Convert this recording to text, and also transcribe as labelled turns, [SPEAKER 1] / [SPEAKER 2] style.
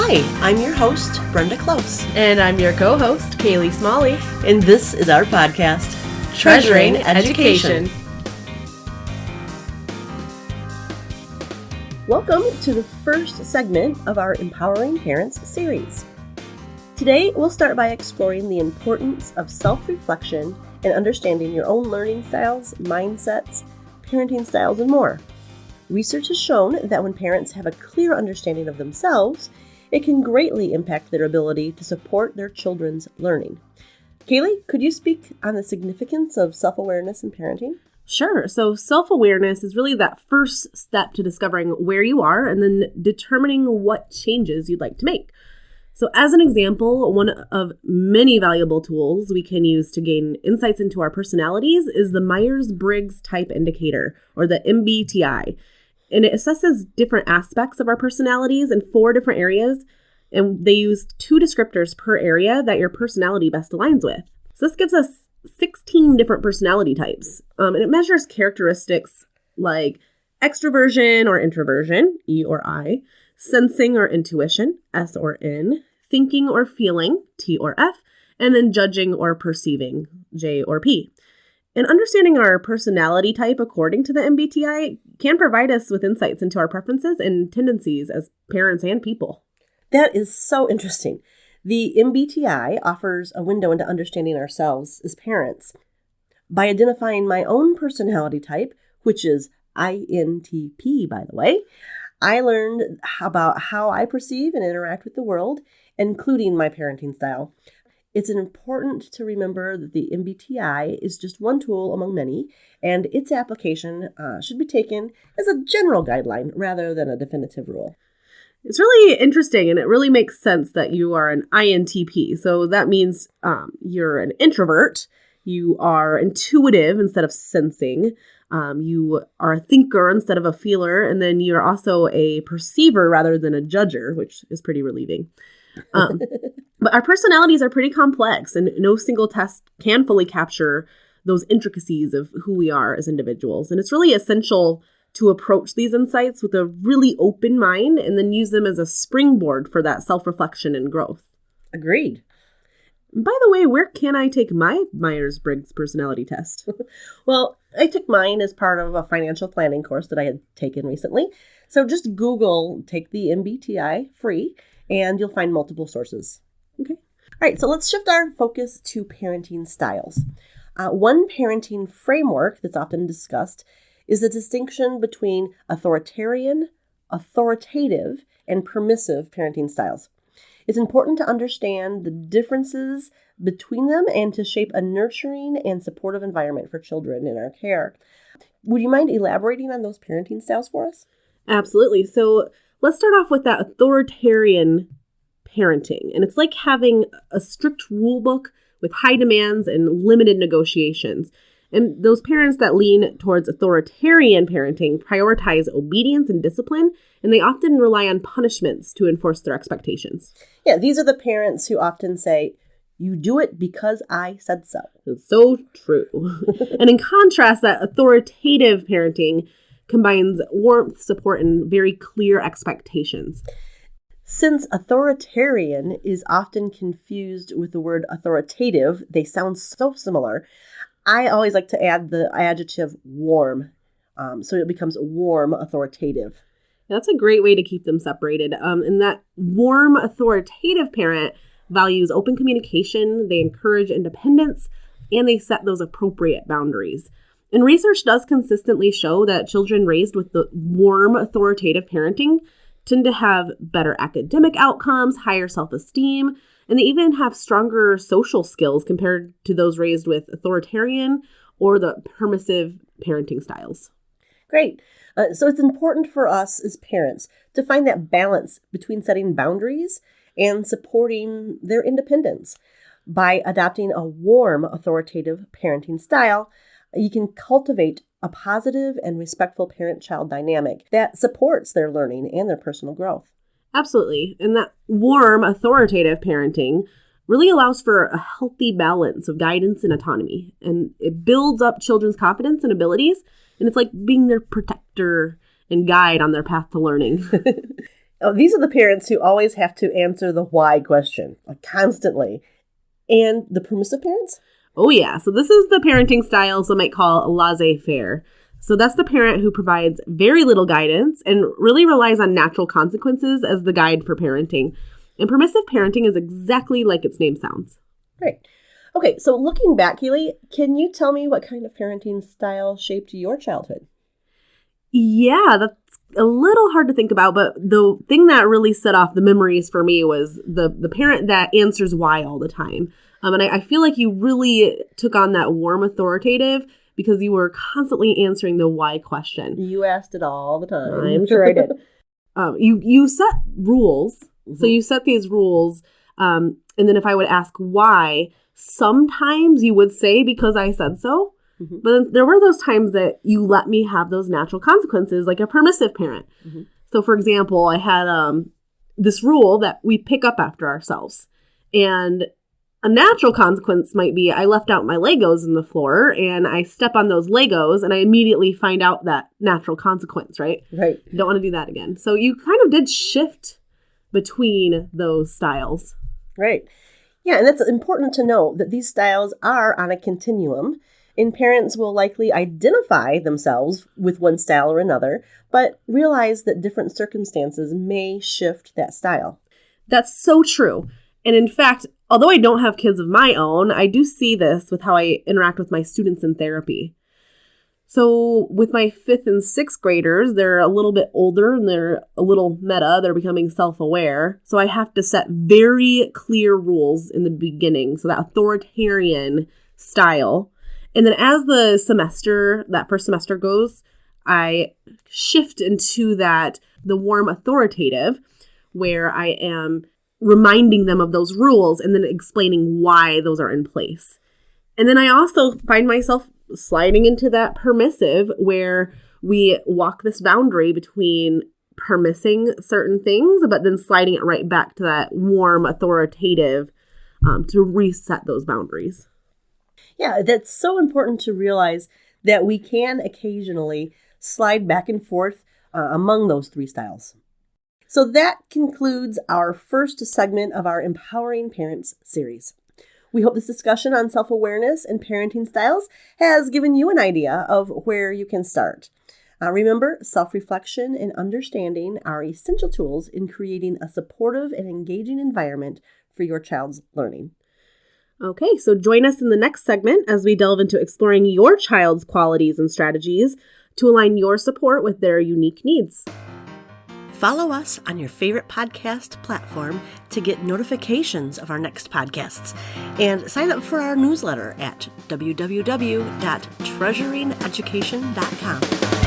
[SPEAKER 1] Hi, I'm your host, Brenda Close.
[SPEAKER 2] And I'm your co-host, Kaylee Smalley.
[SPEAKER 1] And this is our podcast, Treasuring Education. Welcome to the first segment of our Empowering Parents series. Today, we'll start by exploring the importance of self-reflection and understanding your own learning styles, mindsets, parenting styles, and more. Research has shown that when parents have a clear understanding of themselves, it can greatly impact their ability to support their children's learning. Kaylee, could you speak on the significance of self-awareness in parenting?
[SPEAKER 2] Sure. So self-awareness is really that first step to discovering where you are and then determining what changes you'd like to make. So as an example, one of many valuable tools we can use to gain insights into our personalities is the Myers-Briggs Type Indicator, or the MBTI. And it assesses different aspects of our personalities in 4 different areas, and they use 2 descriptors per area that your personality best aligns with. So this gives us 16 different personality types, and it measures characteristics like extroversion or introversion, E or I, sensing or intuition, S or N, thinking or feeling, T or F, and then judging or perceiving, J or P. And understanding our personality type according to the MBTI can provide us with insights into our preferences and tendencies as parents and people.
[SPEAKER 1] That is so interesting. The MBTI offers a window into understanding ourselves as parents. By identifying my own personality type, which is INTP, by the way, I learned about how I perceive and interact with the world, including my parenting style. It's important to remember that the MBTI is just one tool among many, and its application should be taken as a general guideline rather than a definitive rule.
[SPEAKER 2] It's really interesting, and it really makes sense that you are an INTP. So that means you're an introvert, you are intuitive instead of sensing, you are a thinker instead of a feeler, and then you're also a perceiver rather than a judger, which is pretty relieving. But our personalities are pretty complex, and no single test can fully capture those intricacies of who we are as individuals. And it's really essential to approach these insights with a really open mind and then use them as a springboard for that self-reflection and growth.
[SPEAKER 1] Agreed.
[SPEAKER 2] By the way, where can I take my Myers-Briggs personality test?
[SPEAKER 1] Well, I took mine as part of a financial planning course that I had taken recently. So just Google Take the MBTI free, and you'll find multiple sources. Okay. All right, so let's shift our focus to parenting styles. One parenting framework that's often discussed is the distinction between authoritarian, authoritative, and permissive parenting styles. It's important to understand the differences between them and to shape a nurturing and supportive environment for children in our care. Would you mind elaborating on those parenting styles for us?
[SPEAKER 2] Absolutely. So let's start off with that authoritarian parenting. And it's like having a strict rule book with high demands and limited negotiations. And those parents that lean towards authoritarian parenting prioritize obedience and discipline, and they often rely on punishments to enforce their expectations.
[SPEAKER 1] Yeah, these are the parents who often say, "You do it because I said so."
[SPEAKER 2] It's so true. And in contrast, that authoritative parenting combines warmth, support, and very clear expectations.
[SPEAKER 1] Since authoritarian is often confused with the word authoritative, they sound so similar. I always like to add the adjective warm, so it becomes warm authoritative.
[SPEAKER 2] That's a great way to keep them separated. And that warm authoritative parent values open communication, they encourage independence, and they set those appropriate boundaries. And research does consistently show that children raised with the warm authoritative parenting tend to have better academic outcomes, higher self-esteem, and they even have stronger social skills compared to those raised with authoritarian or the permissive parenting styles.
[SPEAKER 1] Great. So it's important for us as parents to find that balance between setting boundaries and supporting their independence. By adopting a warm, authoritative parenting style, you can cultivate a positive and respectful parent-child dynamic that supports their learning and their personal growth.
[SPEAKER 2] Absolutely. And that warm, authoritative parenting really allows for a healthy balance of guidance and autonomy. And it builds up children's confidence and abilities. And it's like being their protector and guide on their path to learning.
[SPEAKER 1] Oh, these are the parents who always have to answer the why question, like constantly. And the permissive parents?
[SPEAKER 2] Oh, yeah. So this is the parenting style some might call laissez-faire. So that's the parent who provides very little guidance and really relies on natural consequences as the guide for parenting. And permissive parenting is exactly like its name sounds.
[SPEAKER 1] Great. Okay, so looking back, Keely, can you tell me what kind of parenting style shaped your childhood?
[SPEAKER 2] Yeah, that's a little hard to think about, but the thing that really set off the memories for me was the parent that answers why all the time. And I feel like you really took on that warm authoritative because you were constantly answering the why question.
[SPEAKER 1] You asked it all the time.
[SPEAKER 2] I'm sure I did. You set rules. Mm-hmm. So you set these rules. And then if I would ask why, sometimes you would say because I said so. Mm-hmm. But then there were those times that you let me have those natural consequences, like a permissive parent. Mm-hmm. So, for example, I had this rule that we pick up after ourselves. And a natural consequence might be I left out my Legos in the floor and I step on those Legos and I immediately find out that natural consequence, right?
[SPEAKER 1] Right.
[SPEAKER 2] Don't want to do that again. So you kind of did shift between those styles.
[SPEAKER 1] Right. Yeah, and it's important to note that these styles are on a continuum. And parents will likely identify themselves with one style or another, but realize that different circumstances may shift that style.
[SPEAKER 2] That's so true. And in fact, although I don't have kids of my own, I do see this with how I interact with my students in therapy. So with my 5th and 6th graders, they're a little bit older and they're a little meta. They're becoming self-aware. So I have to set very clear rules in the beginning. So that authoritarian style. And then as that first semester goes, I shift into the warm authoritative, where I am reminding them of those rules and then explaining why those are in place. And then I also find myself sliding into that permissive, where we walk this boundary between permitting certain things, but then sliding it right back to that warm authoritative to reset those boundaries.
[SPEAKER 1] Yeah, that's so important to realize that we can occasionally slide back and forth among those 3 styles. So that concludes our first segment of our Empowering Parents series. We hope this discussion on self-awareness and parenting styles has given you an idea of where you can start. Remember, self-reflection and understanding are essential tools in creating a supportive and engaging environment for your child's learning.
[SPEAKER 2] Okay, so join us in the next segment as we delve into exploring your child's qualities and strategies to align your support with their unique needs.
[SPEAKER 1] Follow us on your favorite podcast platform to get notifications of our next podcasts, and sign up for our newsletter at www.treasuringeducation.com.